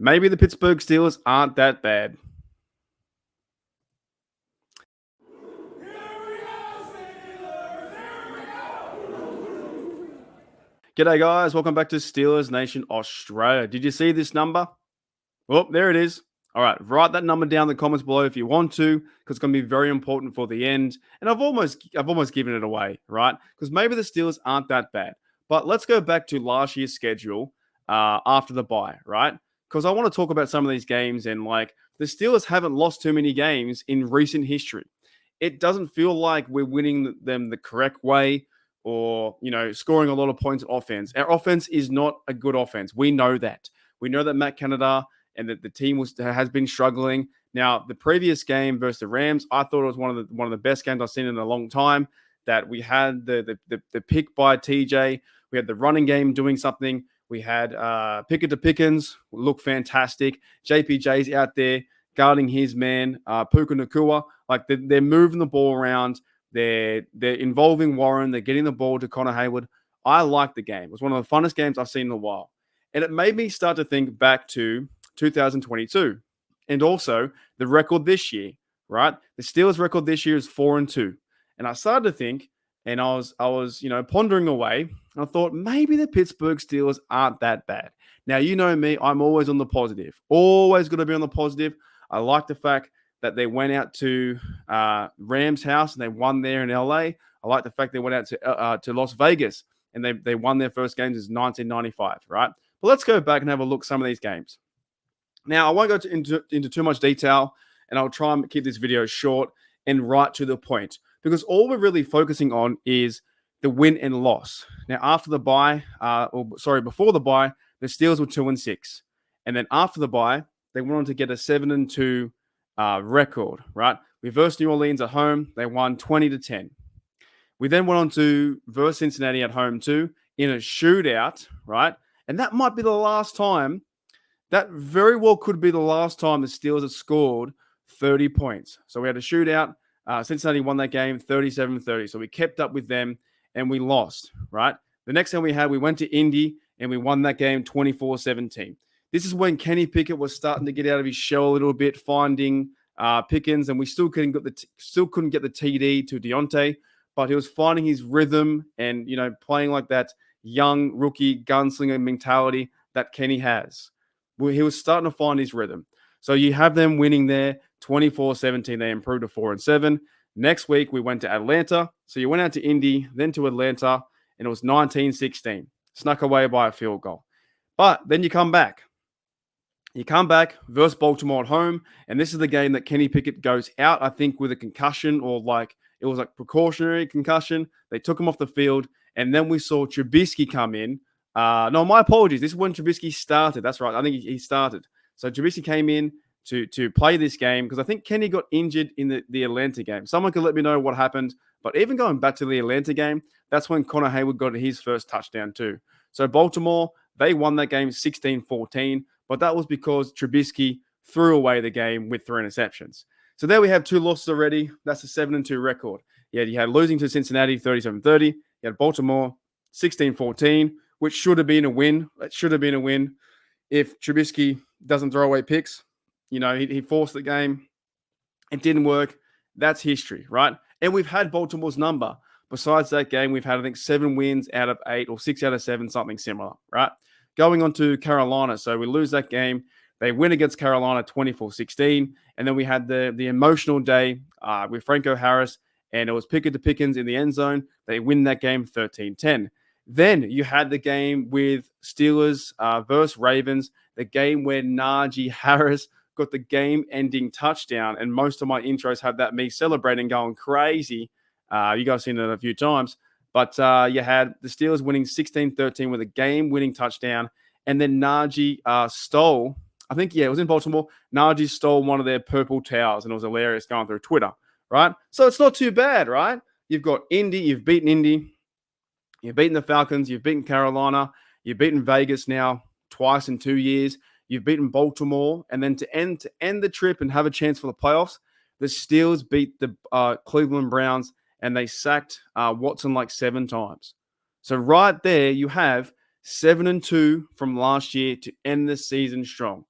Maybe the Pittsburgh Steelers aren't that bad. G'day, guys. Welcome back to Steelers Nation Australia. Did you see this number? Oh, there it is. All right, write that number down in the comments below if you want to, because it's going to be very important for the end. And I've almost given it away, right? Because maybe the Steelers aren't that bad. But let's go back to last year's schedule after the bye, right? Because I want to talk about some of these games, and like the Steelers haven't lost too many games in recent history. It doesn't feel like we're winning them the correct way, or scoring a lot of points on offense. Our offense is not a good offense. We know that. We know that Matt Canada and that the team has been struggling. Now, the previous game versus the Rams, I thought it was one of the best games I've seen in a long time. That we had the pick by TJ, we had the running game doing something. We had Pickett to Pickens look fantastic. JPJ's out there guarding his man, Puka Nacua. Like they're moving the ball around. They're involving Warren. They're getting the ball to Connor Hayward. I like the game. It was one of the funnest games I've seen in a while. And it made me start to think back to 2022 and also the record this year, right? The Steelers record this year is 4-2. And I started to think, and I was pondering away, and I thought maybe the Pittsburgh Steelers aren't that bad. Now, you know me, I'm always on the positive. Always going to be on the positive. I like the fact that they went out to Rams' house and they won there in LA. I like the fact they went out to Las Vegas and they won their first games since 1995, right? But let's go back and have a look at some of these games. Now, I won't go into too much detail, and I'll try and keep this video short and right to the point, because all we're really focusing on is the win and loss. Now, after the bye, before the bye, the Steelers were 2-6. And then after the bye, they went on to get a 7-2 record, right? We versed New Orleans at home. They won 20-10. We then went on to verse Cincinnati at home too in a shootout, right? And that might be the last time. That very well could be the last time the Steelers have scored 30 points. So we had a shootout. Cincinnati won that game 37-30. So we kept up with them and we lost, right? The next game we went to Indy and we won that game 24-17. This is when Kenny Pickett was starting to get out of his shell a little bit, finding Pickens, and we still couldn't get the TD to Deontay, but he was finding his rhythm and playing like that young rookie gunslinger mentality that Kenny has. He was starting to find his rhythm. So you have them winning there 24-17. They improved to 4-7. Next week we went to Atlanta. So you went out to Indy, then to Atlanta, and it was 19-16. Snuck away by a field goal. But then you come back. You come back versus Baltimore at home, and this is the game that Kenny Pickett goes out, I think, with a concussion, or it was like precautionary concussion. They took him off the field, and then we saw Trubisky come in. No, my apologies. This is when Trubisky started. That's right. I think he started. So Trubisky came in to play this game because I think Kenny got injured in the Atlanta game. Someone could let me know what happened. But even going back to the Atlanta game, that's when Connor Hayward got his first touchdown too. So Baltimore, they won that game 16-14. But that was because Trubisky threw away the game with 3 interceptions. So there we have 2 losses already. That's a 7-2 record. Yeah, you had losing to Cincinnati 37-30. You had Baltimore 16-14, which should have been a win. It should have been a win if Trubisky doesn't throw away picks. He forced the game. It didn't work. That's history, right? And we've had Baltimore's number. Besides that game, we've had, I think, 7 wins out of 8 or 6 out of 7, something similar, right? Going on to Carolina. So we lose that game. They win against Carolina 24-16. And then we had the emotional day with Franco Harris, and it was Pickett to Pickens in the end zone. They win that game 13-10. Then you had the game with Steelers versus Ravens, the game where Najee Harris got the game-ending touchdown. And most of my intros have that me celebrating, going crazy. You guys have seen it a few times. But you had the Steelers winning 16-13 with a game-winning touchdown. And then Najee stole, I think, it was in Baltimore. Najee stole one of their purple towels, and it was hilarious going through Twitter, right? So it's not too bad, right? You've got Indy. You've beaten Indy. You've beaten the Falcons. You've beaten Carolina. You've beaten Vegas now twice in 2 years. You've beaten Baltimore. And then to end the trip and have a chance for the playoffs, the Steelers beat the Cleveland Browns, and they sacked Watson like 7 times. So right there, you have 7-2 from last year to end the season strong.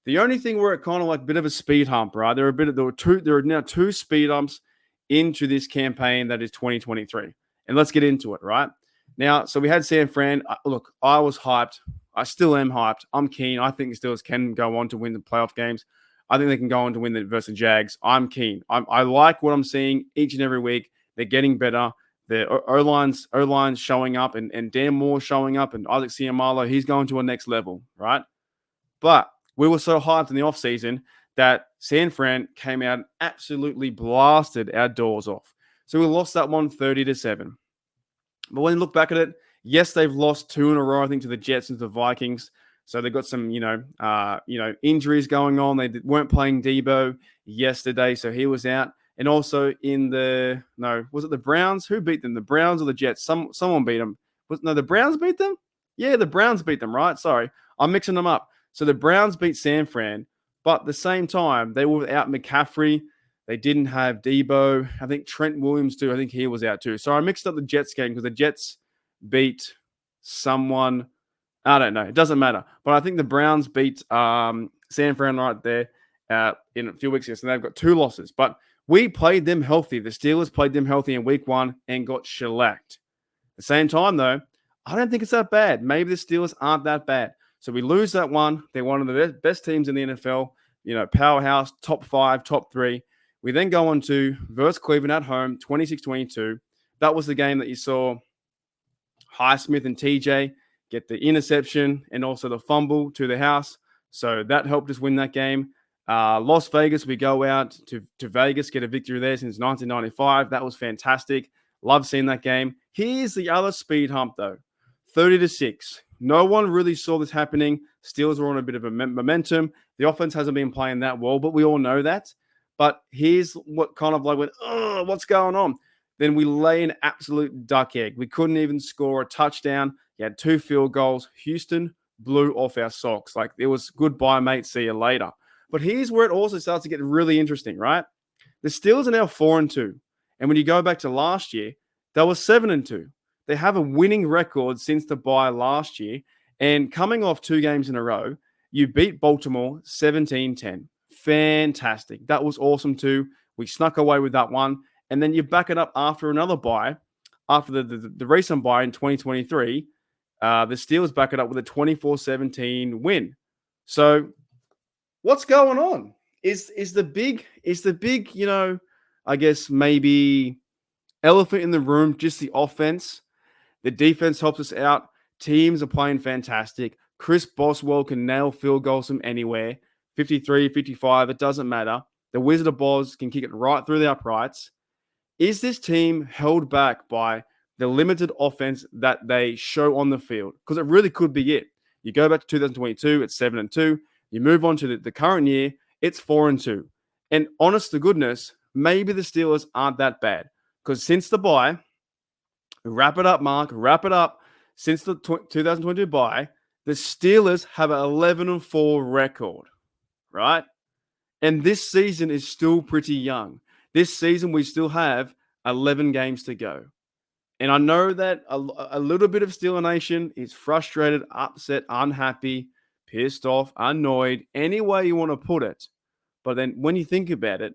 The only thing where it kind of like a bit of a speed hump, right? There are now two speed humps into this campaign that is 2023. And let's get into it, right? Now, so we had San Fran. Look, I was hyped. I still am hyped. I'm keen. I think the Steelers can go on to win the playoff games. I think they can go on to win the versus Jags. I'm keen. I like what I'm seeing each and every week. They're getting better. The O-line's showing up, and Dan Moore showing up, and Isaac Siamalo, he's going to a next level, right? But we were so hyped in the offseason that San Fran came out and absolutely blasted our doors off. So we lost that one 30-7. But when you look back at it, yes, they've lost two in a row, I think, to the Jets and to the Vikings. So they've got some, injuries going on. They weren't playing Debo yesterday, so he was out. And also was it the Browns? Who beat them? The Browns or the Jets? Someone beat them. The Browns beat them? Yeah, the Browns beat them, right? Sorry, I'm mixing them up. So the Browns beat San Fran, but at the same time, they were without McCaffrey. They didn't have Debo. I think Trent Williams too. I think he was out too. So I mixed up the Jets game because the Jets beat someone. I don't know. It doesn't matter. But I think the Browns beat San Fran right there in a few weeks ago. So they've got two losses. But we played them healthy. The Steelers played them healthy in week one and got shellacked. At the same time, though, I don't think it's that bad. Maybe the Steelers aren't that bad. So we lose that one. They're one of the best teams in the NFL. Powerhouse, top 5, top 3. We then go on to versus Cleveland at home, 26-22. That was the game that you saw Highsmith and TJ get the interception and also the fumble to the house. So that helped us win that game. Las Vegas, we go out to Vegas, get a victory there since 1995. That was fantastic. Love seeing that game. Here's the other speed hump, though. 30-6. No one really saw this happening. Steelers were on a bit of a momentum. The offense hasn't been playing that well, but we all know that. But here's what kind of like went, what's going on? Then we lay an absolute duck egg. We couldn't even score a touchdown. You had 2 field goals. Houston blew off our socks. Like, it was goodbye, mate. See you later. But here's where it also starts to get really interesting, right? The Steelers are now 4-2. And when you go back to last year, they were 7-2. They have a winning record since the bye last year. And coming off 2 games in a row, you beat Baltimore 17-10. Fantastic. That was awesome too. We snuck away with that one. And then you back it up after another bye, after the recent bye in 2023, the Steelers back it up with a 24-17 win. So what's going on? Is the big, I guess maybe elephant in the room just the offense? The defense helps us out. Teams are playing fantastic. Chris Boswell can nail field goals from anywhere. 53, 55, it doesn't matter. The Wizard of Oz can kick it right through the uprights. Is this team held back by the limited offense that they show on the field? Because it really could be it. You go back to 2022, it's 7-2. You move on to the current year, it's 4-2. And honest to goodness, maybe the Steelers aren't that bad. Because since the bye, wrap it up, Mark, wrap it up. Since the 2022 bye, the Steelers have an 11-4 record, right? And this season is still pretty young. This season, we still have 11 games to go. And I know that a little bit of Steeler Nation is frustrated, upset, unhappy, pissed off, annoyed, any way you want to put it. But then when you think about it,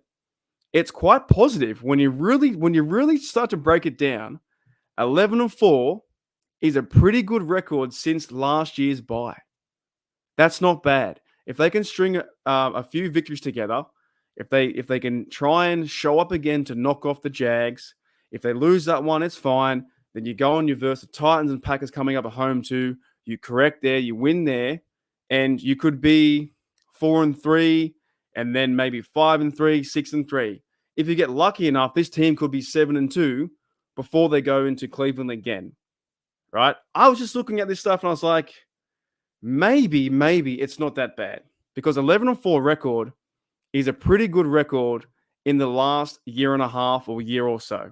it's quite positive. When you really start to break it down, 11-4 is a pretty good record since last year's bye. That's not bad. If they can string a few victories together, if they can try and show up again to knock off the Jags, if they lose that one, it's fine. Then you go on your verse the Titans and Packers coming up at home too. You correct there, you win there, and you could be 4-3, and then maybe 5-3, 6-3. If you get lucky enough, this team could be 7-2 before they go into Cleveland again. Right? I was just looking at this stuff and I was like, maybe it's not that bad, because 11-4 record is a pretty good record in the last year and a half or year or so,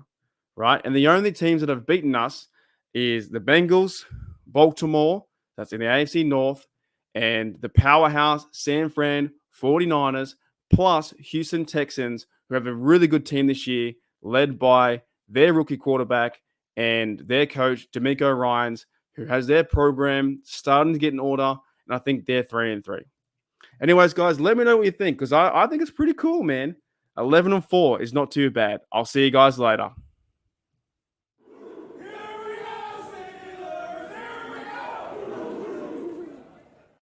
right? And the only teams that have beaten us is the Bengals, Baltimore, that's in the AFC North, and the powerhouse San Fran 49ers, plus Houston Texans, who have a really good team this year, led by their rookie quarterback and their coach, D'Amico Ryans, who has their program starting to get in order, and I think they're 3-3. Anyways, guys, let me know what you think because I think it's pretty cool, man. 11-4 is not too bad. I'll see you guys later.